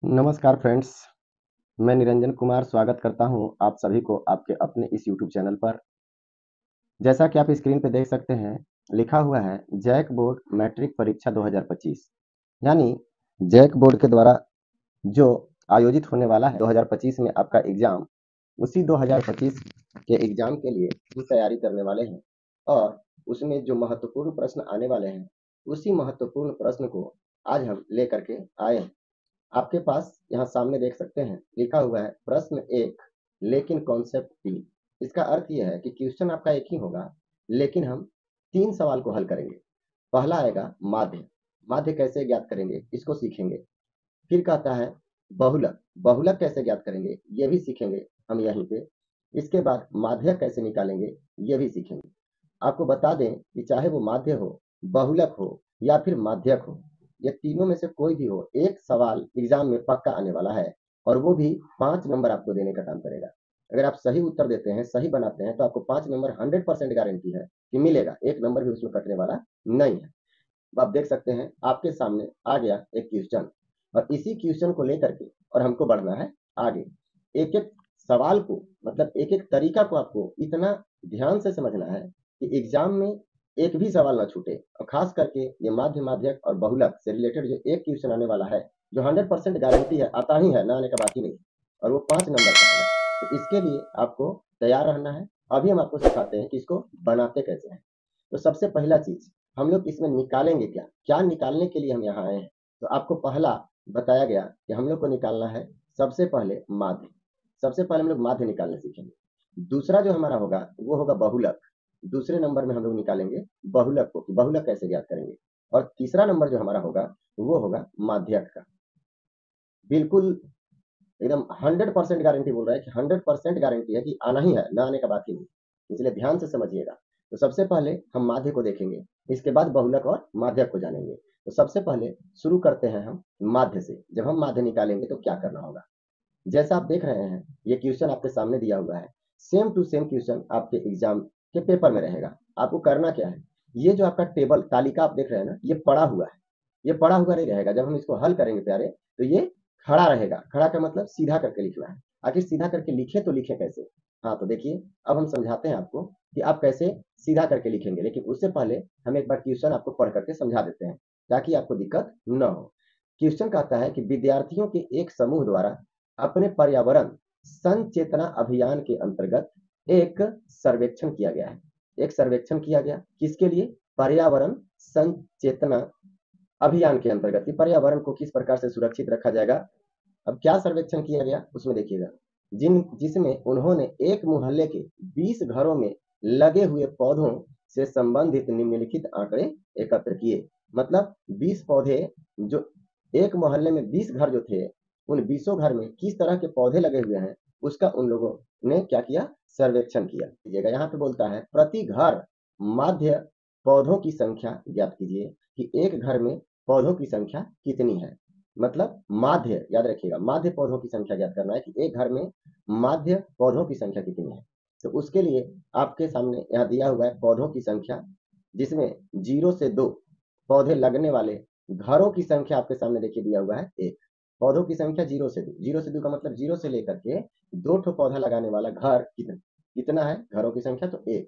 नमस्कार फ्रेंड्स, मैं निरंजन कुमार स्वागत करता हूं आप सभी को आपके अपने इस यूट्यूब चैनल पर। जैसा कि आप स्क्रीन पे देख सकते हैं, लिखा हुआ है जैक बोर्ड मैट्रिक परीक्षा 2025। यानी जैक बोर्ड के द्वारा जो आयोजित होने वाला है 2025 में आपका एग्जाम, उसी 2025 के एग्जाम के लिए हम तैयारी करने वाले हैं। और उसमें जो महत्वपूर्ण प्रश्न आने वाले हैं, उसी महत्वपूर्ण प्रश्न को आज हम लेकर के आए हैं। आपके पास यहाँ सामने देख सकते हैं, लिखा हुआ है प्रश्न 1 लेकिन कॉन्सेप्ट 3। इसका अर्थ यह है कि क्वेश्चन आपका एक ही होगा, लेकिन हम 3 सवाल को हल करेंगे। पहला आएगा माध्य। माध्य कैसे ज्ञात करेंगे, इसको सीखेंगे। फिर कहता है बहुलक। बहुलक कैसे ज्ञात करेंगे, ये भी सीखेंगे हम यहीं पे। इसके बाद माध्यक कैसे निकालेंगे, ये भी सीखेंगे। आपको बता दें कि चाहे वो माध्य हो, बहुलक हो या फिर माध्यक हो, ये तीनों में से कोई भी हो, एक सवाल एग्जाम में पक्का आने वाला है। और वो भी 5 नंबर आपको देने का काम करेगा। अगर आप सही उत्तर देते हैं, सही बनाते हैं, तो आपको 5 नंबर 100% गारंटी है कि मिलेगा। एक नंबर भी उसमें कटने वाला नहीं है। आप देख सकते हैं आपके सामने आ गया एक क्वेश्चन, और इसी क्वेश्चन को लेकर के और हमको बढ़ना है आगे। एक एक सवाल को, मतलब एक एक तरीका को आपको इतना ध्यान से समझना है कि एग्जाम में एक भी सवाल ना छूटे। और खास करके ये माध्य, माध्यक और बहुलक से रिलेटेड जो एक क्वेश्चन आने वाला है, जो 100% गारंटी है, आता ही है, ना आने का बात ही नहीं, और वो 5 नंबर का है। तो इसके लिए आपको तैयार रहना है। अभी हम आपको सिखाते हैं कि इसको बनाते कैसे हैं। तो सबसे पहला चीज हम लोग इसमें निकालेंगे क्या, क्या निकालने के लिए हम यहाँ आए हैं। तो आपको पहला बताया गया कि हम लोग को निकालना है सबसे पहले माध्य। सबसे पहले हम लोग माध्य निकालने सीखेंगे। दूसरा जो हमारा होगा वो होगा बहुलक। दूसरे नंबर में हम लोग निकालेंगे बहुलक को, कि बहुलक कैसे ज्ञात करेंगे। और तीसरा नंबर जो हमारा होगा वो होगा माध्यक का। बिल्कुल एकदम 100% गारंटी बोल रहा है कि 100% गारंटी है कि आना ही है, ना आने का बात ही नहीं। इसलिए ध्यान से समझिएगा। तो सबसे पहले हम माध्य को देखेंगे, इसके बाद बहुलक और माध्यक को जानेंगे। तो सबसे पहले शुरू करते हैं हम माध्य से। जब हम माध्य निकालेंगे तो क्या करना होगा, जैसा आप देख रहे हैं ये क्वेश्चन आपके सामने दिया हुआ है। सेम टू सेम क्वेश्चन आपके एग्जाम के पेपर में रहेगा। आपको करना क्या है, ये जो आपका टेबल तालिका आप देख रहे हैं ना, ये पड़ा हुआ है। ये पड़ा हुआ नहीं रहेगा, जब हम इसको हल करेंगे प्यारे, तो ये खड़ा रहेगा। खड़ा का मतलब सीधा करके लिखना है। आखिर सीधा करके लिखे तो लिखे कैसे। हाँ तो देखिए, अब हम समझाते हैं आपको कि आप कैसे सीधा करके लिखेंगे। लेकिन उससे पहले हम एक बार क्वेश्चन आपको पढ़ करके समझा देते हैं, ताकि आपको दिक्कत न हो। क्वेश्चन कहता है कि विद्यार्थियों के एक समूह द्वारा अपने पर्यावरण संचेतना अभियान के अंतर्गत एक सर्वेक्षण किया गया है। एक सर्वेक्षण किया गया किसके लिए, पर्यावरण संचेतना अभियान के अंतर्गत, कि पर्यावरण को किस प्रकार से सुरक्षित रखा जाएगा। अब क्या सर्वेक्षण किया गया उसमें देखिएगा, जिसमें उन्होंने एक मोहल्ले के 20 घरों में लगे हुए पौधों से संबंधित निम्नलिखित आंकड़े एकत्र किए। मतलब 20 पौधे, जो एक मोहल्ले में 20 घर जो थे, उन 20 घर में किस तरह के पौधे लगे हुए हैं, उसका उन लोगों ने क्या किया, सर्वेक्षण किया। कीजिएगा, यहाँ पे बोलता है प्रति घर माध्य पौधों की संख्या ज्ञात कीजिए, कि एक घर में पौधों की संख्या कितनी है। मतलब माध्य, याद रखिएगा, माध्य पौधों की संख्या ज्ञात करना है कि एक घर में माध्य पौधों की संख्या कितनी है। तो उसके लिए आपके सामने यहाँ दिया हुआ है पौधों की संख्या, जिसमें 0 से 2 पौधे लगने वाले घरों की संख्या आपके सामने देखिए दिया हुआ है 1। पौधों की संख्या 0 से 2, 0 से 2 का मतलब 0 से लेकर के 2 ठो पौधा लगाने वाला घर कितना है, घरों की संख्या तो 1।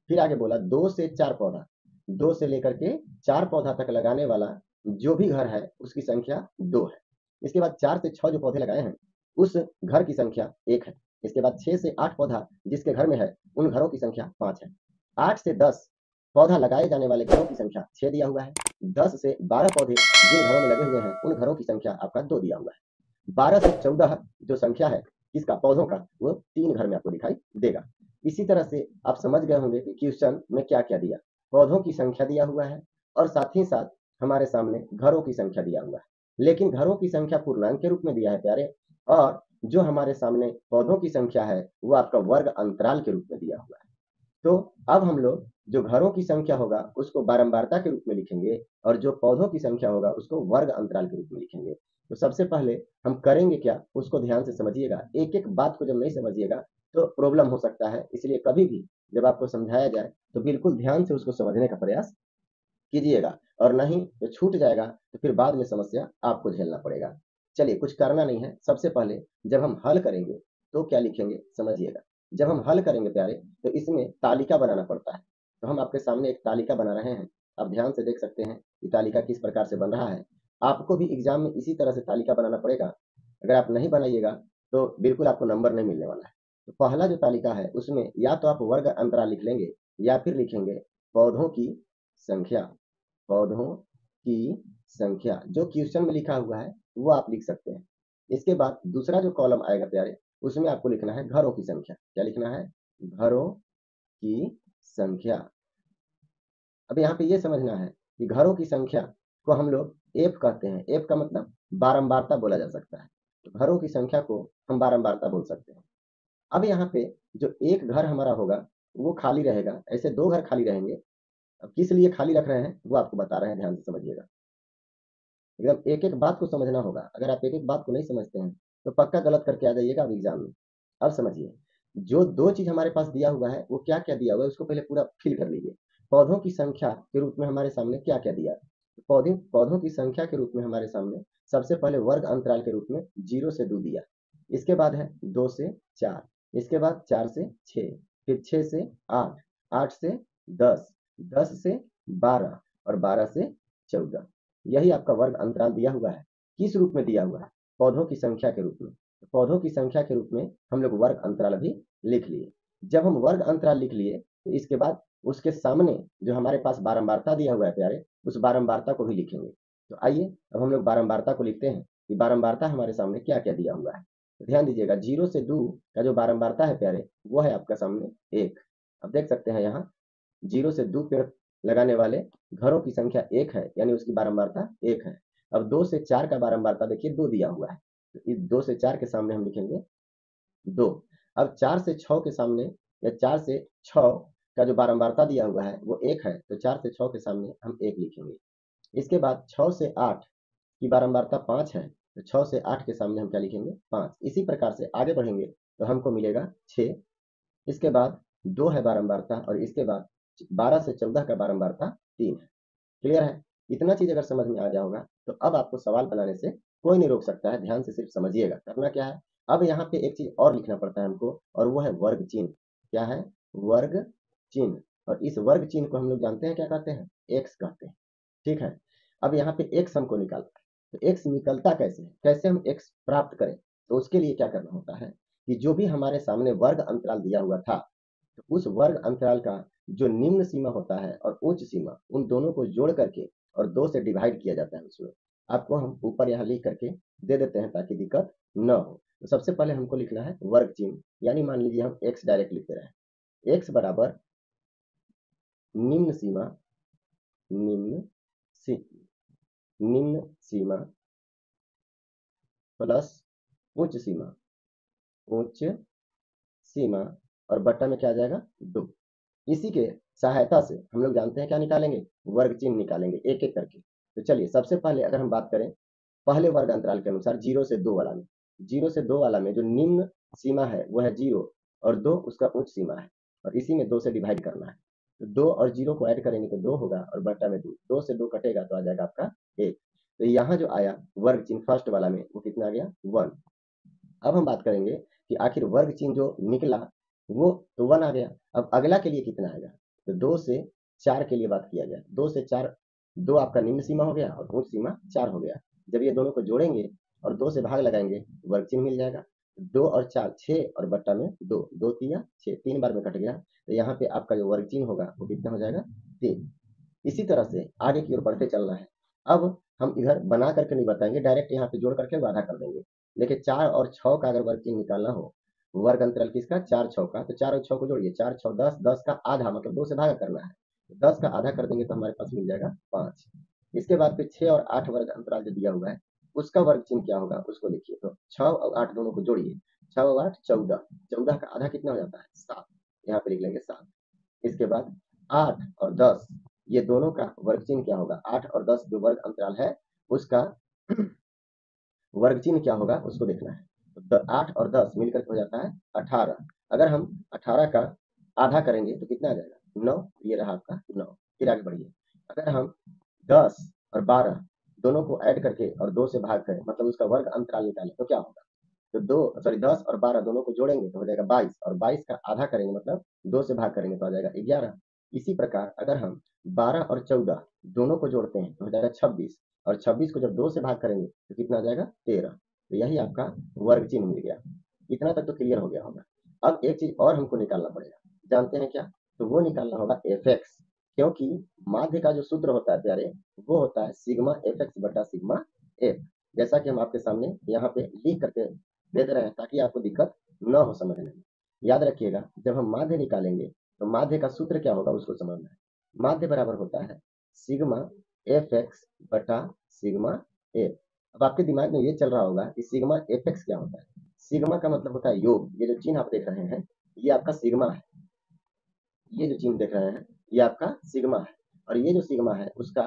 फिर आगे बोला 2 से 4 पौधा, 2 से लेकर के 4 पौधा तक लगाने वाला जो भी घर है उसकी संख्या 2 है। इसके बाद 4 से 6 जो पौधे लगाए हैं उस घर की संख्या 1 है। इसके बाद 6 से 8 पौधा जिसके घर में है उन घरों की संख्या 5 है। 8 से 10 पौधा लगाए जाने वाले घरों की संख्या 6 दिया हुआ है। 10 से 12 पौधे जिन घरों में लगे हुए हैं उन घरों की संख्या आपका 2 दिया हुआ है। 12 से 14 जो संख्या है किसका, पौधों का, वो 3 घर में आपको दिखाई देगा। इसी तरह से आप समझ गए होंगे कि क्वेश्चन में क्या क्या दिया, पौधों की संख्या दिया हुआ है, और साथ ही साथ हमारे सामने घरों की संख्या दिया हुआ है। लेकिन घरों की संख्या पूर्णांक के रूप में दिया है प्यारे, और जो हमारे सामने पौधों की संख्या है वो आपका वर्ग अंतराल के रूप में दिया हुआ है। तो अब हम लोग जो घरों की संख्या होगा उसको बारंबारता के रूप में लिखेंगे, और जो पौधों की संख्या होगा उसको वर्ग अंतराल के रूप में लिखेंगे। तो सबसे पहले हम करेंगे क्या, उसको ध्यान से समझिएगा। एक एक बात को जब नहीं समझिएगा तो प्रॉब्लम हो सकता है। इसलिए कभी भी जब आपको समझाया जाए तो बिल्कुल ध्यान से उसको समझने का प्रयास कीजिएगा, और नहीं तो छूट जाएगा तो फिर बाद में समस्या आपको झेलना पड़ेगा। चलिए कुछ करना नहीं है, सबसे पहले जब हम हल करेंगे तो क्या लिखेंगे समझिएगा। जब हम हल करेंगे प्यारे तो इसमें तालिका बनाना पड़ता है। तो हम आपके सामने एक तालिका बना रहे हैं, आप ध्यान से देख सकते हैं कि तालिका किस प्रकार से बन रहा है। आपको भी एग्जाम में इसी तरह से तालिका बनाना पड़ेगा। अगर आप नहीं बनाइएगा तो बिल्कुल आपको नंबर नहीं मिलने वाला है। तो पहला जो तालिका है उसमें या तो आप वर्ग अंतराल लिख लेंगे या फिर लिखेंगे पौधों की संख्या। पौधों की संख्या जो क्वेश्चन में लिखा हुआ है वो आप लिख सकते हैं। इसके बाद दूसरा जो कॉलम आएगा प्यारे उसमें आपको लिखना है घरों की संख्या। क्या लिखना है? घरों की संख्या। अब यहाँ पे ये समझना है कि घरों की संख्या को हम लोग एफ कहते हैं। एफ का मतलब बारंबारता बोला जा सकता है। तो घरों की संख्या को हम बारंबारता बोल सकते हैं। अब यहाँ पे जो एक घर हमारा होगा वो खाली रहेगा, ऐसे दो घर खाली रहेंगे। अब किस लिए खाली रख रहे हैं वो आपको बता रहे हैं, ध्यान से समझिएगा। एकदम एक एक बात को समझना होगा। अगर आप एक एक बात को नहीं समझते हैं तो पक्का गलत करके आ जाइएगा अब एग्जाम में। अब समझिए, जो दो चीज हमारे पास दिया हुआ है वो क्या क्या दिया हुआ है उसको पहले पूरा फिल कर लीजिए। पौधों की संख्या के रूप में हमारे सामने क्या क्या दिया है? पौधों की संख्या के रूप में हमारे सामने सबसे पहले वर्ग अंतराल के रूप में 0 से 2 दिया। इसके बाद है 2 से 4, इसके बाद 4 से 6, फिर 6 से 8, 8 से 10, 10 से 12 और 12 से 14। यही आपका वर्ग अंतराल दिया हुआ है। किस रूप में दिया हुआ है? पौधों की संख्या के रूप में। पौधों की संख्या के रूप में हम लोग वर्ग अंतराल भी लिख लिए। जब हम वर्ग अंतराल लिख लिए तो इसके बाद उसके सामने जो हमारे पास बारंबारता दिया हुआ है प्यारे, उस बारंबारता को भी लिखेंगे। तो आइए अब हम लोग बारंबारता को लिखते हैं कि बारंबारता हमारे सामने क्या क्या दिया हुआ है। तो ध्यान दीजिएगा, 0 से 2 का जो बारंबारता है प्यारे वो है आपका सामने 1। अब देख सकते हैं यहाँ 0 से 2 पेड़ लगाने वाले घरों की संख्या 1 है, यानी उसकी बारंबारता 1 है। अब 2 से 4 का बारंबारता देखिए 2 दिया हुआ है, तो इस 2 से 4 के सामने हम लिखेंगे 2। अब 4 से 6 के सामने या 4 से 6 का जो बारंबारता दिया हुआ है वो 1 है, तो 4 से 6 के सामने हम 1 लिखेंगे। इसके बाद 6 से 8 की बारंबारता 5 है, तो 6 से 8 के सामने हम क्या लिखेंगे? 5। इसी प्रकार से आगे बढ़ेंगे तो हमको मिलेगा 6। इसके बाद 2 है बारंबारता और इसके बाद 12 से 14 का बारंबारता 3 है। क्लियर है? इतना चीज अगर समझ में आ गया होगा तो अब आपको सवाल बनाने से कोई नहीं रोक सकता है। ध्यान से सिर्फ समझिएगा करना क्या है। अब यहाँ पे एक चीज और लिखना पड़ता है हमको, और वो है वर्ग चिन्ह। क्या है? वर्ग चिन्ह। और इस वर्ग चिन्ह को हम लोग जानते हैं क्या कहते हैं? एक्स कहते हैं। ठीक है। अब यहाँ पे एक्स हमको निकालना है, तो एक्स निकलता कैसे है, कैसे हम एक्स प्राप्त करें? तो उसके लिए क्या करना होता है कि जो भी हमारे सामने वर्ग अंतराल दिया हुआ था, तो उस वर्ग अंतराल का जो निम्न सीमा होता है और उच्च सीमा, उन दोनों को जोड़ करके और 2 से डिवाइड किया जाता है उसमें। आपको हम ऊपर यहाँ लिख करके दे देते हैं ताकि दिक्कत न हो। तो सबसे पहले हमको लिखना है वर्ग चिन्ह, यानी मान लीजिए हम एक्स डायरेक्ट लिखते रहे। एक्स बराबर निम्न सीमा, निम्न सी निम्न सीमा प्लस उच्च सीमा, उच्च सीमा और बट्टा में क्या आ जाएगा? 2। इसी के सहायता से हम लोग जानते हैं क्या निकालेंगे? वर्ग चिन्ह निकालेंगे एक एक करके। तो चलिए सबसे पहले अगर हम बात करें पहले वर्ग अंतराल के अनुसार 0 से 2 वाला में, 0 से 2 वाला में जो निम्न सीमा है वो है 0 और 2 उसका उच्च सीमा है, और इसी में 2 से डिवाइड करना है। तो 2 और 0 को ऐड करेंगे तो 2 होगा और बट्टा में 2, 2 से 2 कटेगा तो आ जाएगा आपका 1। तो यहाँ जो आया वर्ग चिन्ह फर्स्ट वाला में वो कितना आ गया? 1। अब हम बात करेंगे कि आखिर वर्ग चिन्ह जो निकला वो तो 1 आ गया। अब अगला के लिए कितना आएगा? तो 2 से 4 के लिए बात किया गया। 2 से 4, 2 आपका निम्न सीमा हो गया और उच्च सीमा 4 हो गया। जब ये दोनों को जोड़ेंगे और 2 से भाग लगाएंगे वर्ग चिन्ह मिल जाएगा। 2 और 4 6 और बट्टा में 2, 2 तिया 6, 3 बार में कट गया। तो यहाँ पे आपका जो वर्ग चिन्ह होगा वो कितना हो जाएगा? 3। इसी तरह से आगे की ओर बढ़ते चलना है। अब हम इधर बना करके नहीं बताएंगे, डायरेक्ट यहाँ पे जोड़ करके आधा कर देंगे। देखिए 4 और 6 का अगर वर्ग चिन्ह निकालना हो, वर्ग अंतराल किसका? 4 6 का, तो 4 और 6 को जोड़िए, 4 6 10, 10 का आधा मतलब 2 से भागा करना है। 10 का आधा कर देंगे तो हमारे पास मिल जाएगा 5। इसके बाद फिर 6 और 8 वर्ग अंतराल जो दिया हुआ है उसका वर्ग चिन्ह क्या होगा उसको लिखिए। तो 6 और 8 दोनों को जोड़िए, 6 और 8 14, 14 का आधा कितना हो जाता है? 7। यहाँ पे लिख लेंगे 7। इसके बाद 8 और 10 ये दोनों का वर्ग चिन्ह क्या होगा? 8 और 10 जो वर्ग अंतराल है उसका वर्ग चिन्ह क्या होगा उसको देखना है। तो 8 और 10 मिलकर हो जाता है 18। अगर हम 18 का आधा करेंगे तो कितना आ जाएगा? 9। ये रहा आपका 9। फिर आगे बढ़िए। अगर हम 10 और 12 दोनों को ऐड करके और 2 से भाग करें, मतलब उसका वर्ग अंतराल निकालें तो क्या होगा? तो 10 और 12 दोनों को जोड़ेंगे तो हो जाएगा 22, और 22 का आधा करेंगे मतलब 2 से भाग करेंगे तो आ जाएगा 11। इसी प्रकार अगर हम 12 और 14 दोनों को जोड़ते हैं तो हो जाएगा 26, और 26 को जब 2 से भाग करेंगे तो कितना आ जाएगा? 13। तो यही आपका वर्ग चिन्ह मिल गया। इतना तक तो क्लियर हो गया होगा। अब एक चीज और हमको निकालना पड़ेगा, जानते हैं क्या? तो वो निकालना होगा एफ, क्योंकि माध्य का जो सूत्र होता है प्यारे, वो होता है सिग्मा एफ बटा सिग्मा एफ। जैसा कि हम आपके सामने यहाँ पे लिख करके दे दे रहे हैं ताकि आपको दिक्कत न हो समझने में। याद रखिएगा, जब हम माध्य निकालेंगे तो माध्य का सूत्र क्या होगा उसको समझना है। माध्य बराबर होता है सिग्मा एफ एक्स बटा सिग्मा एफ। अब आपके दिमाग में ये चल रहा होगा कि सिग्मा एफ एक्स क्या होता है। सिग्मा का मतलब होता है योग। ये जो चिन्ह आप देख रहे हैं ये आपका सिग्मा है। ये जो चिन्ह देख रहे हैं ये आपका सिग्मा है, और ये जो सिग्मा है उसका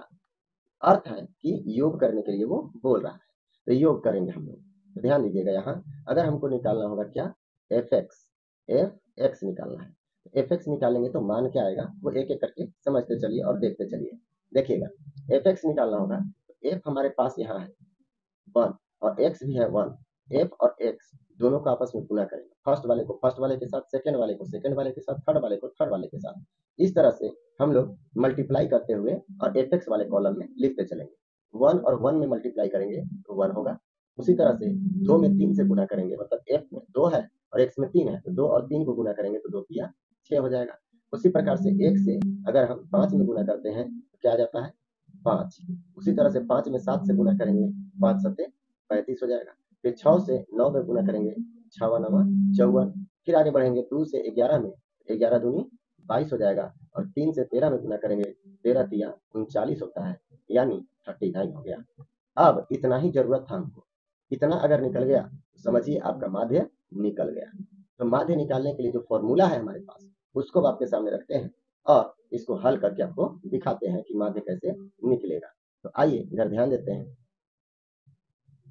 अर्थ है कि योग करने के लिए वो बोल रहा है। तो योग करेंगे हम लोग। तो ध्यान दीजिएगा, यहाँ अगर हमको निकालना होगा क्या? एफ एक्स निकालना है। एफ एक्स निकालेंगे तो मान क्या आएगा वो एक एक करके समझते चलिए और देखते चलिए। देखिएगा, एफ एक्स निकालना होगा तो एफ हमारे पास यहाँ है 1, और एक्स भी है 1। एफ और एक्स दोनों को आपस में गुना करेंगे, फर्स्ट वाले को फर्स्ट वाले के साथ, सेकंड वाले को सेकंड वाले के साथ, थर्ड वाले को थर्ड वाले के साथ। इस तरह से हम लोग मल्टीप्लाई करते हुए और एफ एक्स वाले कॉलम में लिखते चलेंगे। 1 और 1 में मल्टीप्लाई करेंगे तो 1 होगा। उसी तरह से 2 में 3 से गुना करेंगे, मतलब एफ में 2 है और एक्स में 3 है, तो 2 और 3 को गुना करेंगे तो 2 किया 6 हो जाएगा। उसी प्रकार से 1 से अगर हम 5 में गुना करते हैं तो क्या आ जाता है? 5। उसी तरह से 5 में 7 से गुना करेंगे, 5 सत्ते 35 हो जाएगा। फिर 6 से 9 में गुना करेंगे, 6 9 54। फिर आगे बढ़ेंगे 2 से 11 में, 11 दूनी 22 हो जाएगा, और 3 से 13 में गुना करेंगे, 13 तिया 39 होता है, यानी 39 हो गया। अब इतना ही जरूरत था हमको। इतना अगर निकल गया तो समझिए आपका माध्य निकल गया। तो माध्य निकालने के लिए जो फॉर्मूला है हमारे पास उसको आपके सामने रखते हैं और इसको हल करके आपको दिखाते हैं कि माध्य कैसे निकलेगा। तो आइए इधर ध्यान देते हैं,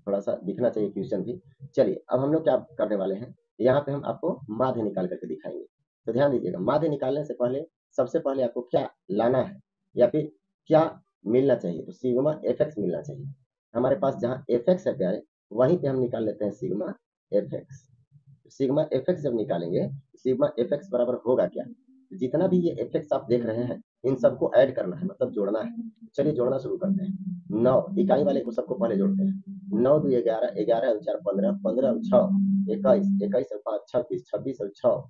थोड़ा सा दिखना चाहिए क्वेश्चन भी। चलिए अब हम लोग क्या करने वाले हैं, यहाँ पे हम आपको माध्य निकाल करके दिखाएंगे। तो ध्यान दीजिएगा, माध्य निकालने से पहले सबसे पहले आपको क्या लाना है या फिर क्या मिलना चाहिए? तो सिग्मा एफ एक्स मिलना चाहिए। हमारे पास जहाँ एफ एक्स है प्यारे, वहीं पे हम निकाल लेते हैं sigma F x. Sigma F x जब निकालेंगे, सिग्मा एफ एक्स बराबर होगा क्या? जितना भी ये एफ एक्स आप देख रहे हैं इन सबको ऐड करना है, मतलब जोड़ना है। चलिए जोड़ना शुरू करते हैं। 9 इकाई वाले को सबको पहले जोड़ते हैं। 9 2 11, 11 और 4 15, 15 और 6 21, 21 और 5 26, 26 और 6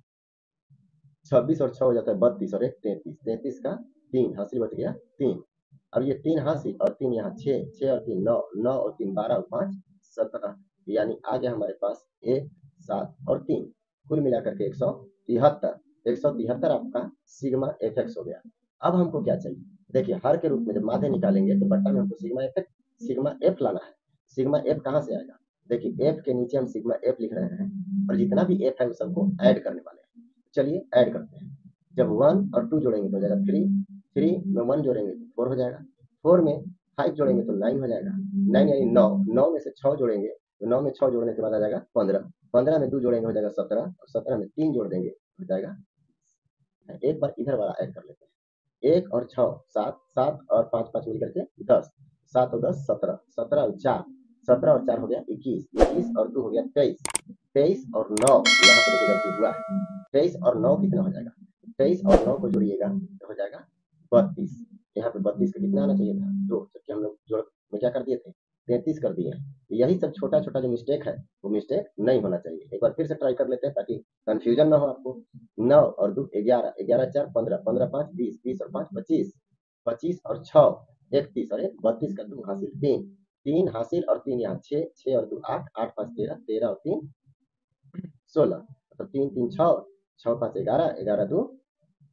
26 और 6 हो जाता है 32, और 1 33, 33 का 3 हासिल बच गया 3। अब ये 3 हासिल और 3 यहाँ 6, 6 और 3 9, 9 और 3 12 और 5 17, यानी आ गया हमारे पास 1 7 और 3, कुल मिलाकर के 173। 173 आपका सिग्मा एफ एक्स हो गया। अब हमको क्या चाहिए? देखिए, हर के रूप में जब माध्य निकालेंगे तो बट्टा में हमको सिग्मा एफ लाना है। सिग्मा एफ कहाँ से आएगा? देखिए, एफ के नीचे हम सिग्मा एफ लिख रहे हैं, और जितना भी एफ है वो सबको ऐड करने वाले हैं। चलिए ऐड करते हैं। जब 1 और 2 जोड़ेंगे तो हो जाएगा 3, 3 में 1 जोड़ेंगे तो 4 हो जाएगा, 4 में 5 जोड़ेंगे तो 9 हो जाएगा, 9 यानी 9, 9 में से 6 जोड़ेंगे तो 9 में 6 जोड़ने के बाद आ जाएगा 15, 15 में 2 जोड़ेंगे हो जाएगा 17, और 17 में 3 जोड़ देंगे हो जाएगा। एक बार इधर वाला ऐड कर लेते हैं, 1 और 6 7, 7 और 5 5 मिल करके 10, 7 और 10 17, 17 और 4, 17 और 4 हो गया 21, 21 और 2 हो गया 23, 23 और 9 यहाँ पे देखिए गलती हुआ है, 23 और 9 कितना हो जाएगा? 23 और 9 को जोड़िएगा तो हो जाएगा 32। यहाँ पे 32 का कितना आना चाहिए था? 2, जबकि हम लोग जोड़ में क्या कर दिए थे? 33 कर दिए हैं। यही सब छोटा छोटा जो मिस्टेक है वो मिस्टेक नहीं होना चाहिए। एक बार फिर से ट्राई कर लेते हैं ताकि कंफ्यूजन ना हो आपको। 9 और 2 11, 11 4 15, 15 5 20, 20 और 5 25, 25 और 6 31, और 1 32 का 2 हासिल 3, 3 हासिल और 3 यहाँ 6, 6 और 2 8, 8 5 13, 13 और 3 16, मतलब 3 3 6, 6 5 11, 11 2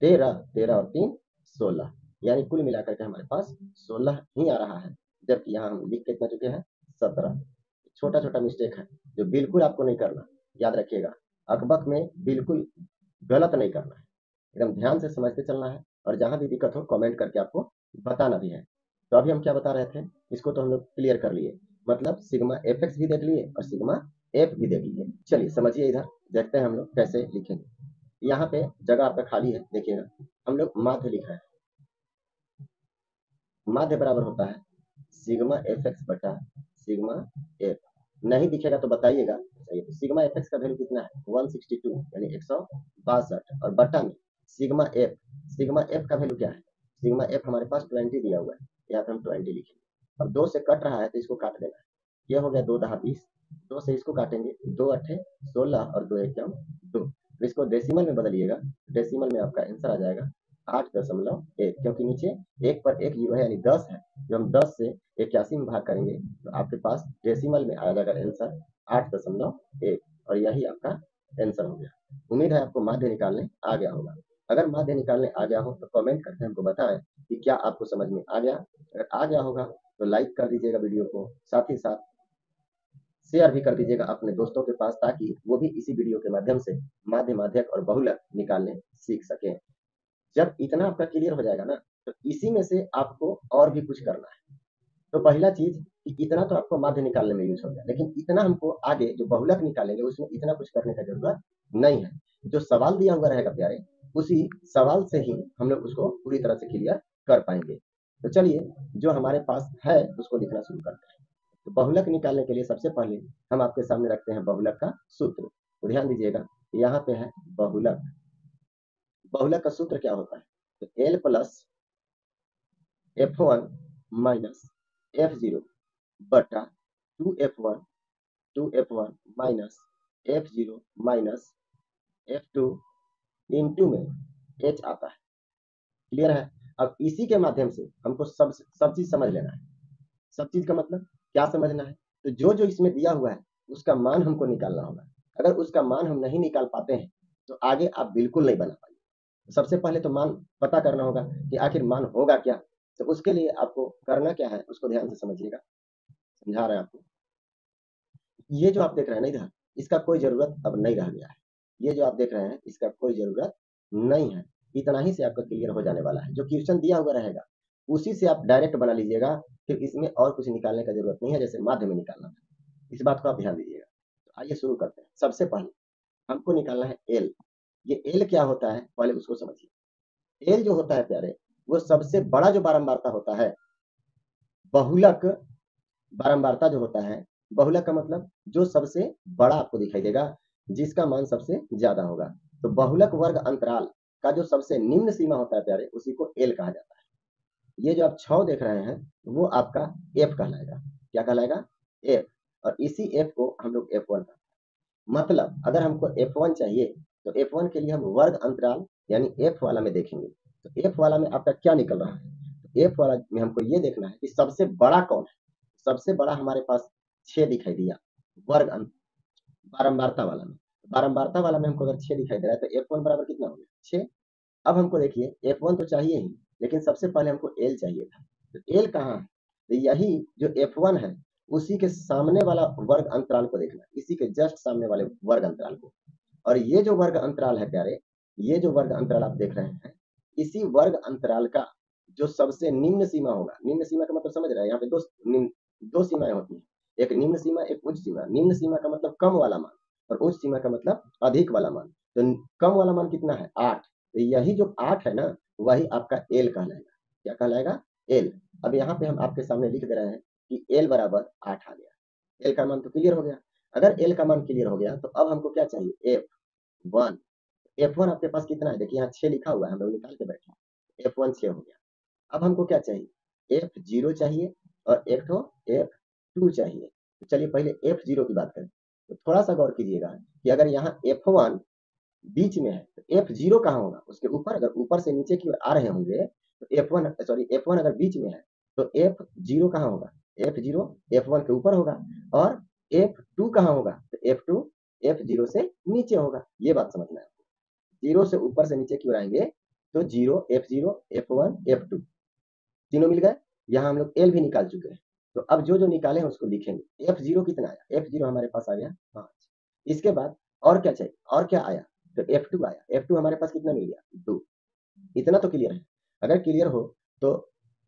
13, 13 और 3 16, यानी कुल मिलाकर के हमारे पास 16 ही आ रहा है, जबकि यहाँ हम लिख कितना चुके हैं? 17। छोटा छोटा मिस्टेक है जो बिल्कुल आपको नहीं करना, याद रखिएगा। अकबक में बिल्कुल गलत नहीं करना है, एकदम ध्यान से समझते चलना है, और जहां भी दिक्कत हो कमेंट करके आपको बताना भी है। तो अभी हम क्या बता रहे थे, इसको तो हम लोग क्लियर कर लिए, मतलब सिग्मा एफ एक्स भी देख लिए और सिग्मा एफ भी देख लिए। चलिए समझिए, इधर देखते हैं हम लोग कैसे लिखेंगे। यहाँ पे जगह आपका खाली है, देखिएगा हम लोग माध्य लिख रहे हैं। माध्य बराबर होता है सिग्मा एफ एक्स बटा सिग्मा एफ। नहीं दिखेगा तो बताइएगा। तो सिग्मा एफ एक्स का वैल्यू कितना है 162 यानी 162 और बटा में सिग्मा एफ का वैल्यू क्या है, सिग्मा एफ हमारे पास 20 दिया हुआ है, यहाँ पे हम 20 लिखेंगे। अब 2 से कट रहा है तो इसको काट देना है, यह हो गया 2 दहा 20, 2 से इसको काटेंगे 2 अठे 16 और 2 एकम 2। तो इसको डेसिमल में बदलिएगा, डेसिमल में आपका आंसर आ जाएगा 8.1, क्योंकि नीचे एक पर एक जीरो है यानी 10 है। जो हम 10 से 81 में भाग करेंगे तो आपके पास डेसिमल में आ जाएगा आंसर 8.1 और यही आपका आंसर हो गया। उम्मीद है आपको माध्य निकालने आ गया होगा। अगर माध्य निकालने आ गया हो तो कमेंट करके हमको बताएं कि क्या आपको समझ में आ गया। अगर आ गया होगा तो लाइक कर दीजिएगा वीडियो को, साथ ही साथ शेयर भी कर दीजिएगा अपने दोस्तों के पास, ताकि वो भी इसी वीडियो के माध्यम से माध्य माध्यक और बहुलक निकालने सीख सकें। जब इतना आपका क्लियर हो जाएगा ना, तो इसी में से आपको और भी कुछ करना है। तो पहला चीज कि इतना तो आपको माध्य निकालने में यूज हो गया, लेकिन इतना हमको आगे जो बहुलक निकालेंगे उसमें इतना कुछ करने का जरूरत नहीं है। जो सवाल दिया हुआ रहेगा प्यारे, उसी सवाल से ही हम लोग उसको पूरी तरह से क्लियर कर पाएंगे। तो चलिए जो हमारे पास है उसको लिखना शुरू करते हैं। तो बहुलक निकालने के लिए सबसे पहले हम आपके सामने रखते हैं बहुलक का सूत्र। तो ध्यान दीजिएगा, यहाँ पे है बहुलक। बहुलक का सूत्र क्या होता है, तो L plus F1 minus F0 बटा 2F1 minus F0 minus F2 into में H आता है। क्लियर है। अब इसी के माध्यम से हमको सब चीज समझ लेना है। सब चीज का मतलब क्या समझना है, तो जो जो इसमें दिया हुआ है उसका मान हमको निकालना होगा। अगर उसका मान हम नहीं निकाल पाते हैं तो आगे आप बिल्कुल नहीं बना पाएंगे। सबसे पहले तो मान पता करना होगा कि आखिर मान होगा क्या। तो उसके लिए आपको करना क्या है उसको ध्यान से समझिएगा, समझा रहे हैं आपको। ये जो आप देख रहे हैं ना इधर, इसका कोई जरूरत अब नहीं रह गया है। ये जो आप देख रहे हैं इसका कोई जरूरत नहीं है। इतना ही से आपका क्लियर हो जाने वाला है। जो क्वेश्चन दिया हुआ रहेगा उसी से आप डायरेक्ट बना लीजिएगा, फिर इसमें और कुछ निकालने का जरूरत नहीं है, जैसे माध्य में निकालना था। इस बात को आप ध्यान दीजिएगा। तो आइए शुरू करते हैं। सबसे पहले हमको निकालना है एल। ये एल क्या होता है पहले उसको समझिए। एल जो होता है प्यारे, वो सबसे बड़ा जो बारंबारता होता है। बहुलक बारंबारता जो होता है, बहुलक का मतलब जो सबसे बड़ा आपको दिखाई देगा, जिसका मान सबसे ज्यादा होगा। तो बहुलक वर्ग अंतराल का जो सबसे निम्न सीमा होता है प्यारे, उसी को एल कहा जाता है। ये जो आप 6 देख रहे हैं वो आपका एफ कहलाएगा। क्या कहलाएगा, एफ। और इसी एफ को हम लोग F1 कहते हैं। मतलब अगर हमको F1 चाहिए तो F1 के लिए हम वर्ग अंतराल यानी एफ वाला में देखेंगे। तो एफ वाला में आपका क्या निकल रहा है, तो एफ वाला में हमको ये देखना है कि सबसे बड़ा कौन है। सबसे बड़ा हमारे पास 6 दिखाई दिया वर्ग बारंबारता वाला में। बारंबारता वाला में हमको अगर 6 दिखाई दे रहा है तो F1 बराबर कितना हो गया 6। अब हमको देखिए F1 तो चाहिए ही, लेकिन सबसे पहले हमको L चाहिए था। तो L कहाँ है, तो यही जो F1 है उसी के सामने वाला वर्ग अंतराल को देखना, इसी के जस्ट सामने वाले वर्ग अंतराल को। और ये जो वर्ग अंतराल है प्यारे, ये जो वर्ग अंतराल आप देख रहे हैं, इसी वर्ग अंतराल का जो सबसे निम्न सीमा होगा, निम्न सीमा का मतलब समझ रहे हैं, यहाँ पे दो सीमाएं होती हैं, एक निम्न सीमा एक उच्च सीमा। निम्न सीमा का मतलब कम वाला मान और उच्च सीमा का मतलब अधिक वाला मान। तो कम वाला मान कितना है 8, तो यही जो 8 है ना वही आपका एल कहलाएगा। क्या कहलाएगा, एल। अब यहाँ पे हम आपके सामने लिख दे रहे हैं कि एल बराबर 8 आ गया। एल का मान तो क्लियर हो गया। अगर एल का मान क्लियर हो गया तो अब हमको क्या चाहिए, F1। F1 आपके पास कितना है, देखिए यहाँ 6 लिखा हुआ है, हम लोग निकाल के बैठे। F1 6 हो गया। अब हमको क्या चाहिए, F0 चाहिए और एक तो F2 चाहिए। तो चलिए पहले F0 की बात करें। तो थोड़ा सा गौर कीजिएगा कि अगर यहाँ F1 बीच में है तो F0 कहाँ होगा, उसके ऊपर। अगर ऊपर से नीचे की ओर आ रहे होंगे तो F1 अगर बीच में है तो F0 कहाँ होगा, F0 F1 के ऊपर होगा। और F2 कहाँ होगा, तो F2 F0 से नीचे होगा। ये बात समझना है। 0 से ऊपर से नीचे की ओर आएंगे तो 0 F0 F1 F2 तीनों मिल गए। यहाँ हम लोग एल भी निकाल चुके हैं। तो अब जो जो निकाले हैं उसको लिखेंगे। F0 कितना आया, F0 हमारे पास आ गया 5। इसके बाद और क्या चाहिए, और क्या आया, तो F2 आया। F2 हमारे पास कितना मिल गया 2। इतना तो क्लियर है। अगर क्लियर हो तो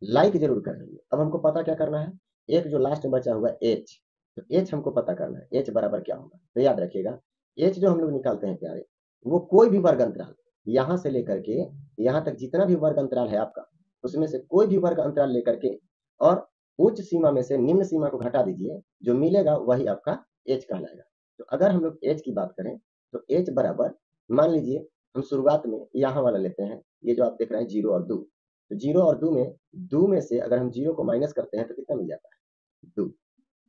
लाइक जरूर कर दीजिए। अब हमको पता क्या करना है, एक जो लास्ट में बचा हुआ है H, तो H हमको पता करना है। H बराबर क्या होगा, तो याद रखिएगा H जो हम लोग निकालते हैं प्यारे, वो कोई भी वर्ग अंतराल यहाँ से लेकर के यहाँ तक जितना भी वर्ग अंतराल है आपका, उसमें से कोई भी वर्ग अंतराल लेकर के और उच्च सीमा में से निम्न सीमा को घटा दीजिए, जो मिलेगा वही आपका एच कहलाएगा। तो अगर हम लोग एच की बात करें तो एच बराबर, मान लीजिए हम शुरुआत में यहाँ वाला लेते हैं, ये जो आप देख रहे हैं 0 और 2, तो 0 और 2 में से अगर हम 0 को माइनस करते हैं तो कितना मिल जाता है 2।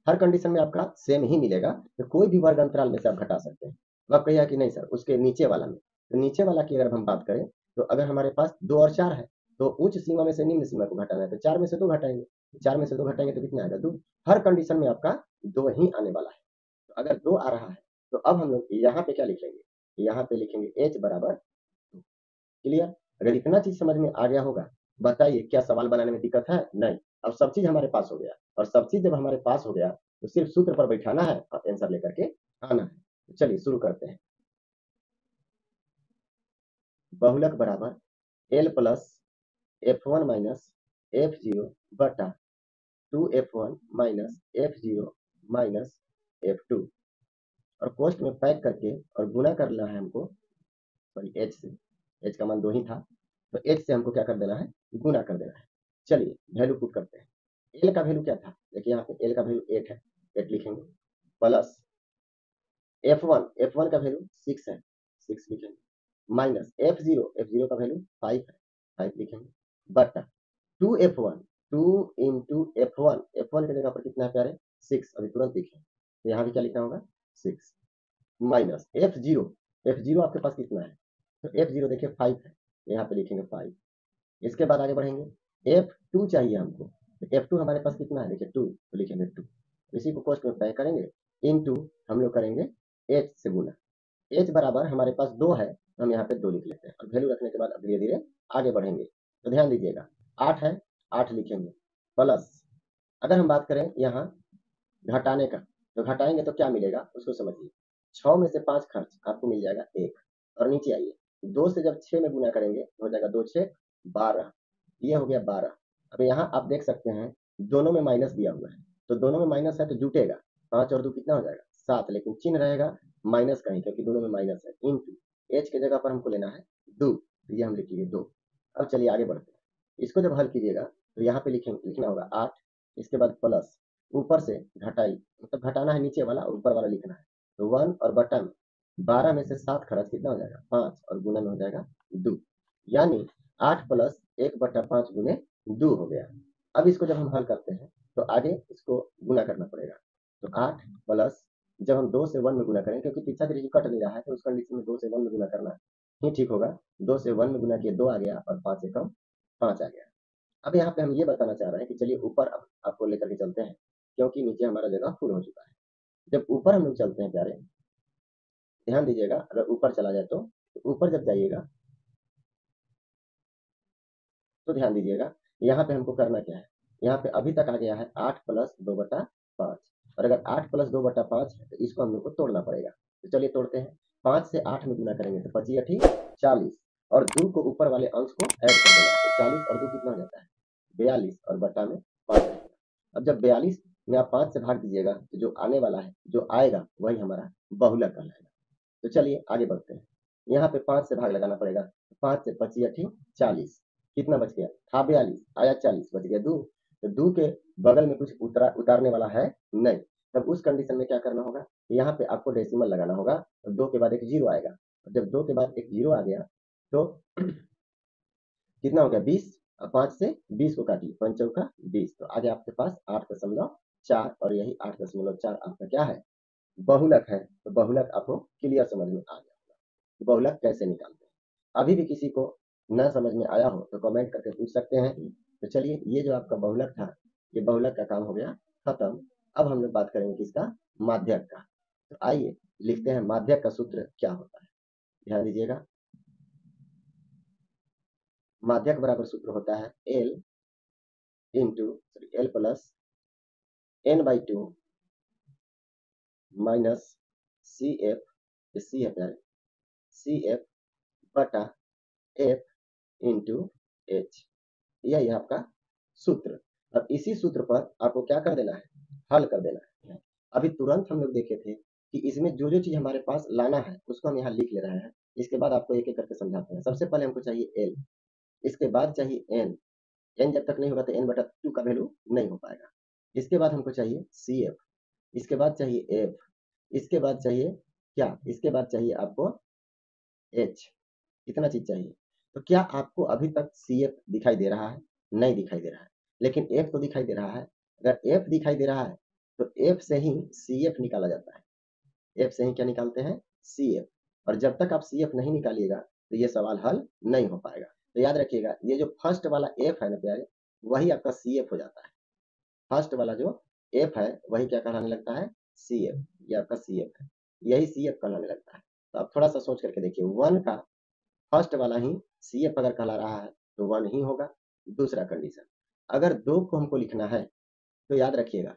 हर कंडीशन में आपका सेम ही मिलेगा, तो कोई भी वर्ग अंतराल में से आप घटा सकते हैं। तो आप कहिए कि नहीं सर उसके नीचे वाला में, तो नीचे वाला की अगर हम बात करें तो अगर हमारे पास 2 और 4 है तो उच्च सीमा में से निम्न सीमा को घटाना है, तो 4 में से 2 घटाएंगे, 4 में से 2 घटाएंगे तो कितना आएगा 2। हर कंडीशन में आपका 2 ही आने वाला है। तो अगर 2 आ रहा है तो अब हम लोग यहाँ पे क्या लिखेंगे, यहाँ पे लिखेंगे एच बराबर 2। क्लियर? अगर इतना चीज समझ में आ गया होगा, बताइए क्या सवाल बनाने में दिक्कत है? नहीं। अब सब चीज हमारे पास हो गया, और सब चीज जब हमारे पास हो गया तो सिर्फ सूत्र पर बैठाना है और आंसर लेकर के आना है। तो चलिए शुरू करते हैं। बहुलक बराबर L plus F1 minus F0 बटा 2F1 minus F0 minus F2, और कोष्ट में पैक करके और गुना करना है हमको, सॉरी एच से, एच का मान 2 ही था, तो एच से हमको क्या कर देना है, गुना कर देना है। चलिए वैल्यू पुट करते हैं। एल का वैल्यू क्या था, देखिए यहाँ पे एल का वैल्यू 8 है, 8 लिखेंगे, प्लस F1 का वैल्यू 6 है, 6 लिखेंगे, माइनस F0 का वैल्यू 5 है, 5 लिखेंगे, बटा 2F1, 2 इंटू F1 की जगह पर कितना है प्यारे, 6, अभी तुरंत लिखें, तो यहाँ भी क्या लिखना होगा 6, माइनस F0 आपके पास कितना है, तो F0 देखिए 5 है, यहाँ पे लिखेंगे 5। इसके बाद आगे बढ़ेंगे, F2 चाहिए हमको, तो F2 हमारे पास कितना है, देखिए 2, तो लिखेंगे 2, इसी को कोष्ट में पैक करेंगे, इनटू हम लोग करेंगे एच से गुना। एच बराबर हमारे पास 2 है, तो हम यहाँ पे 2 लिख लेते हैं, और वैल्यू रखने के बाद अब धीरे धीरे आगे बढ़ेंगे। तो ध्यान दीजिएगा 8 है, 8 लिखेंगे, प्लस अगर हम बात करें यहाँ घटाने का, तो घटाएंगे तो क्या मिलेगा उसको समझिए। 6 में से 5 खर्च आपको मिल जाएगा 1, और नीचे आइए 2 से जब 6 में गुना करेंगे तो हो जाएगा 2 6 12, ये हो गया 12। अब यहाँ आप देख सकते हैं दोनों में माइनस दिया हुआ है, तो दोनों में माइनस है तो जुटेगा, 5 और 2 कितना हो जाएगा 7, लेकिन चिन्ह रहेगा माइनस का ही, क्योंकि दोनों में माइनस है, इंटू एच की जगह पर हमको लेना है 2, तो ये हम लिख लिए 2। अब चलिए आगे बढ़ते हैं, इसको जब हल कीजिएगा तो यहाँ पे लिखना होगा 8, इसके बाद प्लस ऊपर से घटाई, मतलब घटाना है नीचे वाला और ऊपर वाला लिखना है, तो 1 और बटा में 12 में से 7 खर्च कितना हो जाएगा 5, और गुना में हो जाएगा 2, यानी 8 प्लस 1/5 गुने 2 हो गया। अब इसको जब हम हल करते हैं तो आगे इसको गुना करना पड़ेगा, तो 8 प्लस, जब हम 2 से 1 में गुना करें, क्योंकि पीछा त्रिज्यी कट नहीं रहा है तो उस कंडीशन में 2 से 1 में गुना करना ही ठीक होगा। 2 से 1 में गुना किए 2 आ गया, और 5 से कम 5 आ गया। अब यहाँ पे हम ये बताना चाह रहे हैं कि चलिए ऊपर अब आपको लेकर के चलते हैं, क्योंकि नीचे हमारा जगह फुल हो चुका है। जब ऊपर हम लोग चलते हैं प्यारे, ध्यान दीजिएगा, अगर ऊपर चला जाए तो ऊपर जब जाइएगा तो ध्यान दीजिएगा यहाँ पे हमको करना क्या है, यहाँ पे अभी तक आ गया है 8 प्लस 2/5, और अगर 8 प्लस 2/5 है तो इसको हम लोग को तोड़ना पड़ेगा। तो चलिए तोड़ते हैं, 5 से 8 में गुना करेंगे तो 25 8 40, और 2 को ऊपर वाले अंश को ऐड कर देना, तो 40 और 2 कितना हो जाता है 42, और बटा में 5 रहेगा। अब जब 42 में आप 5 से भाग दीजिएगा तो जो आने वाला है, जो आएगा वही हमारा बहुलक कहलाएगा। तो चलिए आगे बढ़ते हैं, यहाँ पे 5 से भाग लगाना पड़ेगा, 5 से 25 8 40, कितना बच गया था 42, आया 40, बच गया 2, तो 2 के बगल में कुछ उतारने वाला है नहीं, तब उस कंडीशन में क्या करना होगा, यहाँ पे आपको डेसिमल लगाना होगा, और 2 के बाद एक जीरो आएगा, और जब 2 के बाद एक जीरो आ गया तो कितना हो गया 20, 5 से 20 को काटिए, 5 चौका 20, तो आगे आपके पास 8.4, और यही 8.4 आपका क्या है बहुलक है। तो बहुलक आपको क्लियर समझ में आ गया होगा, बहुलक कैसे निकालते हैं। अभी भी किसी को न समझ में आया हो तो कमेंट करके पूछ सकते हैं। तो चलिए ये जो आपका बहुलक था, ये बहुलक का काम हो गया खत्म। अब हम लोग बात करेंगे किसका, माध्यक का। तो आइए लिखते हैं माध्यक का सूत्र क्या होता है, ध्यान दीजिएगा। माध्यक बराबर सूत्र होता है L L plus n/2 minus C F, C F यार, सी एफ बटा एफ इंटू एच, यही है आपका सूत्र। अब इसी सूत्र पर आपको क्या कर देना है, हल कर देना है। अभी तुरंत हम लोग देखे थे कि इसमें जो जो चीज हमारे पास लाना है उसको हम यहाँ लिख ले रहे हैं, इसके बाद आपको एक एक करके समझाते हैं। सबसे पहले हमको चाहिए एल, इसके बाद चाहिए एन, एन जब तक नहीं होगा तो n/2 का वैल्यू नहीं हो पाएगा। इसके बाद हमको चाहिए सी एफ, इसके बाद चाहिए एफ, इसके बाद चाहिए क्या, इसके बाद चाहिए आपको एच, इतना चीज चाहिए। तो क्या आपको अभी तक सी एफ दिखाई दे रहा है? नहीं दिखाई दे रहा है, लेकिन एफ तो दिखाई दे रहा है। अगर एफ दिखाई दे रहा है तो एफ से ही सी एफ निकाला जाता है। एफ से ही क्या निकालते हैं? C F. और जब तक आप सी एफ नहीं निकालिएगा तो ये सवाल हल नहीं हो पाएगा। तो याद रखिएगा, ये जो फर्स्ट वाला एफ है ना प्यारे, वही आपका सी एफ हो जाता है। फर्स्ट वाला जो एफ है वही क्या कहलाने लगता है? C F. ये आपका सी एफ है, यही सी एफ कहलाने लगता है। तो आप थोड़ा सा सोच करके देखिए, वन का फर्स्ट वाला ही सी एफ अगर कहला रहा है तो वन ही होगा। दूसरा कंडीशन, अगर दो को हमको लिखना है तो याद रखिएगा,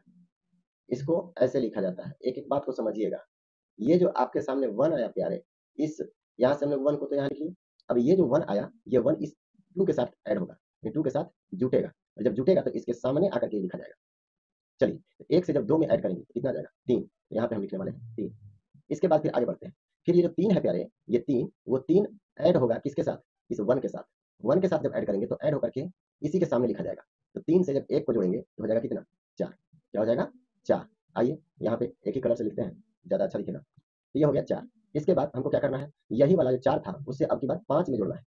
इसको ऐसे लिखा जाता है। एक एक बात को समझिएगा। ये जो आपके सामने वन आया प्यारे, इस यहाँ से हमने वन को तो यहाँ लिख लिया। अब ये जो वन आया, ये वन इस टू के साथ ऐड होगा, ये टू के साथ जुटेगा, और जब जुटेगा तो इसके सामने आकर के लिखा जाएगा। चलिए, तो एक से जब दो में ऐड करेंगे तो कितना आ जाएगा? तीन। तो यहाँ पे हम लिखने वाले हैं तीन। इसके बाद फिर आगे बढ़ते हैं। फिर ये जो तीन है प्यारे, ये तीन, वो तीन ऐड होगा किसके साथ? इस वन के साथ। वन के साथ जब ऐड करेंगे तो ऐड होकर के इसी के सामने लिखा जाएगा। तो तीन से जब एक को जोड़ेंगे तो हो जाएगा कितना? चार। क्या हो जाएगा? चार। आइए यहाँ पे एक ही कलर से लिखते हैं, ज्यादा अच्छा दिखेगा। तो ये हो गया चार। इसके बाद हमको क्या करना है? यही वाला जो चार था उससे अब की बात पांच में जोड़ना है।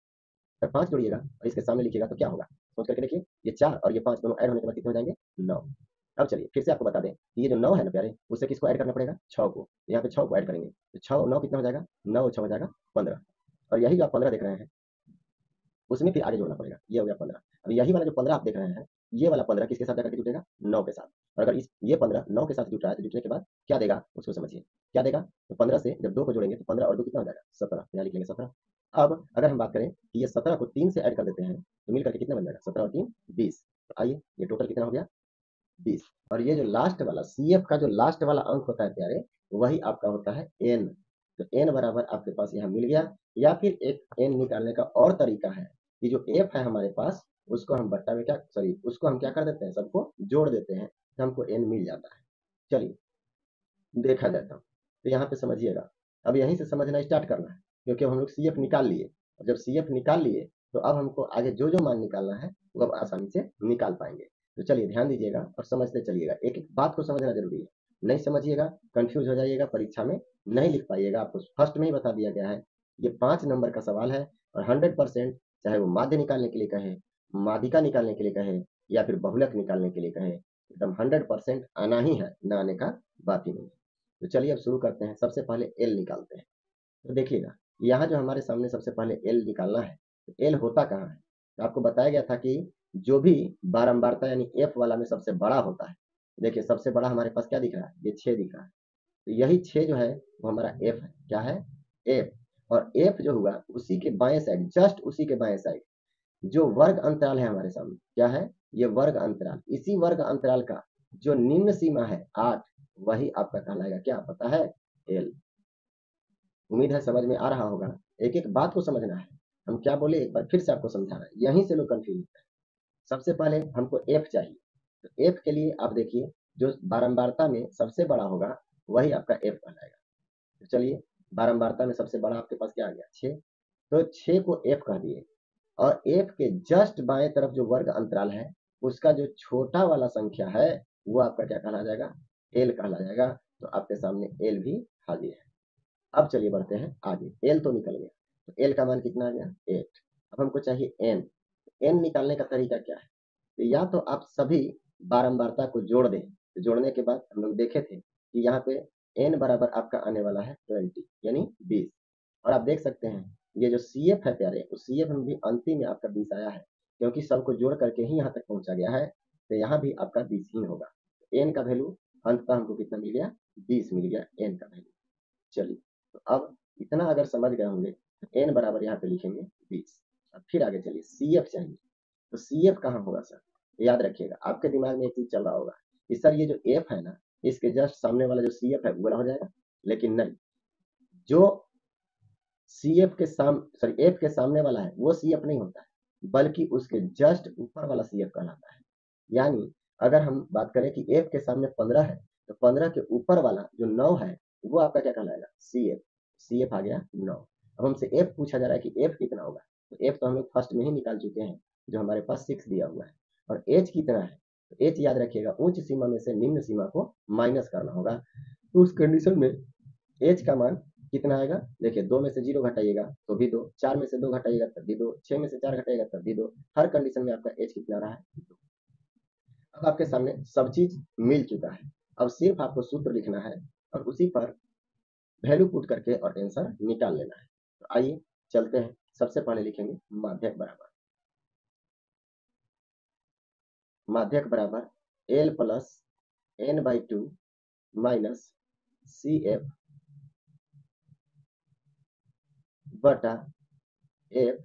अगर पांच जोड़िएगा और इसके सामने लिखिएगा तो क्या होगा? सोच करके देखिए, ये चार और ये पांच दोनों ऐड होने के बाद कितने हो जाएंगे? नौ। अब चलिए फिर से आपको बता दें कि ये जो नौ है ना प्यारे, उससे किसको ऐड करना पड़ेगा? छः को। यहाँ पे छः को ऐड करेंगे तो छः नौ कितना हो जाएगा? नौ छः हो जाएगा 15। और यही जो आप 15 देख रहे हैं उसमें फिर आगे जोड़ना पड़ेगा, ये हो गया 15। अब यही वाला जो 15 आप देख रहे हैं, ये वाला 15 किसके साथ जाकर के जुटेगा? 9 के साथ। और अगर इस ये 15 9 के साथ जुट रहा है तो जुटने के बाद क्या देगा उसको समझिए। क्या देगा? तो 15 से जब 2 को जोड़ेंगे तो 15 और 2 कितना हो जाएगा? 17। यहाँ लिख लेंगे 17। अब अगर हम बात करें कि ये 17 को 3 से ऐड कर देते हैं तो मिल करके कितना बन जाएगा? 17 और 3 20। तो आइए, ये टोटल कितना हो गया? 20। और ये जो लास्ट वाला सी एफ का जो लास्ट वाला अंक होता है प्यारे, वही आपका होता है एन। तो एन बराबर आपके पास यहाँ मिल गया। या फिर एक एन निकालने का और तरीका है कि जो एफ है हमारे पास, उसको हम बट्टा में क्या, सॉरी, उसको हम क्या कर देते हैं? सबको जोड़ देते हैं तो हमको एन मिल जाता है। चलिए देखा जाता हूँ। तो यहाँ पे समझिएगा, अब यहीं से समझना स्टार्ट करना है, क्योंकि हम लोग सी एफ निकाल लिए। और जब सी एफ निकाल लिए तो अब हमको आगे जो जो मान निकालना है वो अब आसानी से निकाल पाएंगे। तो चलिए ध्यान दीजिएगा और समझते चलिएगा, एक एक बात को समझना जरूरी है। नहीं समझिएगा, कंफ्यूज हो जाइएगा, परीक्षा में नहीं लिख पाइएगा। आपको फर्स्ट में ही बता दिया गया है, ये 5 नंबर का सवाल है और 100%, चाहे वो माध्य निकालने के लिए कहे, माध्यिका निकालने के लिए कहे, या फिर बहुलक निकालने के लिए कहे, एकदम 100% आना ही है, ना आने का बात ही नहीं। तो चलिए अब शुरू करते हैं। सबसे पहले एल निकालते हैं। तो देखिएगा, यहाँ जो हमारे सामने सबसे पहले एल निकालना है, तो एल होता कहाँ है? तो आपको बताया गया था कि जो भी बारंबारता यानी एफ वाला में सबसे बड़ा होता है। देखिए सबसे बड़ा हमारे पास क्या दिख रहा है? ये 6 दिख रहा है। तो यही 6 जो है वो हमारा एफ है। क्या है? एफ। और एफ जो हुआ उसी के बाएं साइड, जस्ट उसी के बाएं साइड जो वर्ग अंतराल है हमारे सामने, क्या है? ये वर्ग अंतराल। इसी वर्ग अंतराल का जो निम्न सीमा है 8, वही आपका कहलाएगा क्या? पता है? एल। उम्मीद है समझ में आ रहा होगा। एक एक बात को समझना है। हम क्या बोले एक बार फिर से आपको समझाना है, यहीं से लोग कंफ्यूज होते हैं। सबसे पहले हमको एफ चाहिए। तो एफ के लिए आप देखिए, जो बारंबारता में सबसे बड़ा होगा वही आपका एफ कहलाएगा। तो चलिए, बारंबारता में सबसे बड़ा आपके पास क्या आ गया? 6। तो 6 को एफ कह दिए। और एफ के जस्ट बाएं तरफ जो वर्ग अंतराल है, उसका जो छोटा वाला संख्या है वो आपका क्या कहला जाएगा? एल कहला जाएगा। तो आपके सामने एल भी हाजिर है। अब चलिए बढ़ते हैं आगे। एल तो निकल गया, तो एल का मान कितना आ गया? 8। अब हमको चाहिए एन। एन निकालने का तरीका क्या है? तो या तो आप सभी बारंबारता को जोड़ दें। तो जोड़ने के बाद हम लोग देखे थे कि यहाँ पे एन बराबर आपका आने वाला है 20 यानी 20। और आप देख सकते हैं ये जो सी एफ है प्यारे, उस सी एफ में भी अंतिम में आपका 20 आया है, क्योंकि सबको जोड़ करके ही यहाँ तक पहुंचा गया है। तो यहाँ भी आपका 20 ही होगा। एन का वैल्यू अंततः हमको कितना मिल गया? 20 मिल गया एन का वैल्यू। चलिए, तो अब इतना अगर समझ गए होंगे तो एन बराबर यहाँ पे लिखेंगे 20। अब फिर आगे चलिए, सी एफ चाहिए। तो सी एफ कहाँ होगा सर? याद रखिएगा, आपके दिमाग में एक चीज चल रहा होगा कि सर ये जो एफ है ना, इसके जस्ट सामने वाला जो सी एफ है वो वाला हो जाएगा। लेकिन नहीं, जो सी एफ के सॉरी एफ के सामने वाला है वो सी एफ नहीं होता है, बल्कि उसके जस्ट ऊपर वाला सी एफ कहलाता है। यानी अगर हम बात करें कि एफ के सामने 15 है, तो 15 के ऊपर वाला जो 9 है वो आपका क्या कहलाएगा? सी एफ। सी एफ आ गया 9। अब हमसे एफ पूछा जा रहा है कि एफ कितना होगा। तो एफ तो हम लोग फर्स्ट में ही निकाल चुके हैं, जो हमारे पास 6 दिया हुआ है। और एच कितना है? तो एच याद रखिएगा, उच्च सीमा में से निम्न सीमा को माइनस करना होगा। तो उस कंडीशन में एच का मान कितना आएगा? देखिए 2 में से 0 घटाइएगा तो भी 2, 4 में से 2 घटाइएगा तब भी 2, 6 में से 4 घटाइएगा तब भी 2। हर कंडीशन में आपका एच कितना रहा है? 2। अब आपके सामने सब चीज मिल चुका है, अब सिर्फ आपको सूत्र लिखना है और उसी पर वैल्यू पुट करके और आंसर निकाल लेना है। तो आइए चलते हैं। सबसे पहले लिखेंगे माध्यक बराबर, माध्यक बराबर L plus N by 2 minus C F बटा एफ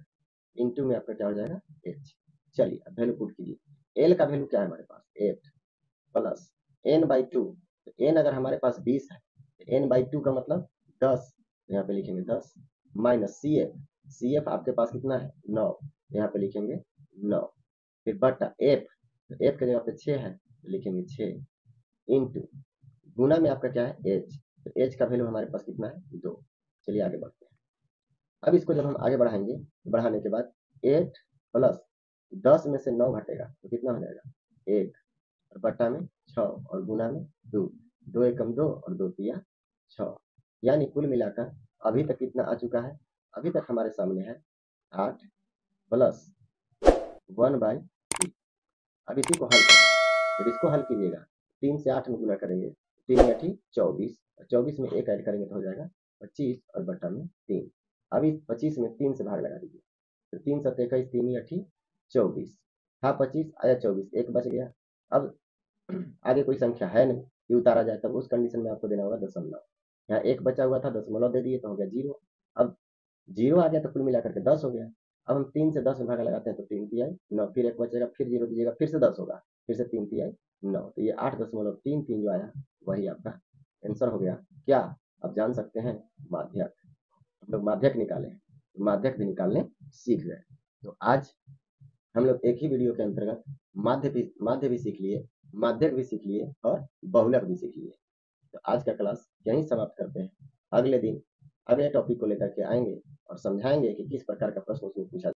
इंटू में आपका क्या हो जाएगा? एच। चलिए अब वैल्यू पुट कीजिए। एल का वैल्यू क्या है हमारे पास? 8 प्लस एन बाई 2, तो एन अगर हमारे पास 20 है तो एन बाई 2 का मतलब 10, यहाँ पे लिखेंगे 10 minus C F, C F आपके पास कितना है? 9, यहाँ पे लिखेंगे 9। फिर बटा एफ, तो एफ के जगह पे 6 है तो लिखेंगे 6 इंटू गुना में आपका क्या है? एच, तो एच का वैल्यू हमारे पास कितना है? 2। चलिए आगे बढ़ते हैं। अब इसको जब हम आगे बढ़ाएंगे, बढ़ाने के बाद 8 प्लस 10 में से 9 घटेगा तो कितना हो जाएगा? 1 और बट्टा में 6 और गुना में 2, 2 एकम 2 और 2 तिया 6, यानी कुल मिलाकर अभी तक कितना आ चुका है? अभी तक हमारे सामने है 8 प्लस 1/3। अब इसी को हल करें, जब इसको हल कीजिएगा 3 से 8 में गुना करेंगे, 3 8 24, 24 में 1 ऐड करेंगे तो हो जाएगा 25 और बट्टा में 3। अब इस 25 में 3 से भाग लगा दीजिए, तो 3 7 21, 3 8 24, था 25 आया 24, एक बच गया। अब आगे कोई संख्या है नहीं कि उतारा जाए, तब उस कंडीशन में आपको देना होगा दशमलव। यहाँ एक बचा हुआ था, दशमलव दे दिए तो हो गया 0। अब 0 आ गया तो कुल मिलाकर के 10 हो गया। अब हम 3 से 10 में भागा लगाते हैं तो 3 तिहाई 9, फिर एक बचेगा, फिर 0 दीजिएगा, फिर से 10 होगा, फिर से 3 तिहाई 9, तो ये 8.33 जो आया वही आपका आंसर हो गया। क्या आप जान सकते हैं? माध्यक। हम लोग माध्यक निकाले, माध्यक भी निकालने सीख गए। तो आज हम लोग एक ही वीडियो के अंतर्गत माध्य भी सीख लिए, माध्यक भी सीख लिए और बहुलक भी सीख लिए। तो आज का क्लास यहीं समाप्त करते हैं। अगले दिन अगले टॉपिक को लेकर के आएंगे और समझाएंगे कि किस प्रकार का प्रश्न उसमें पूछा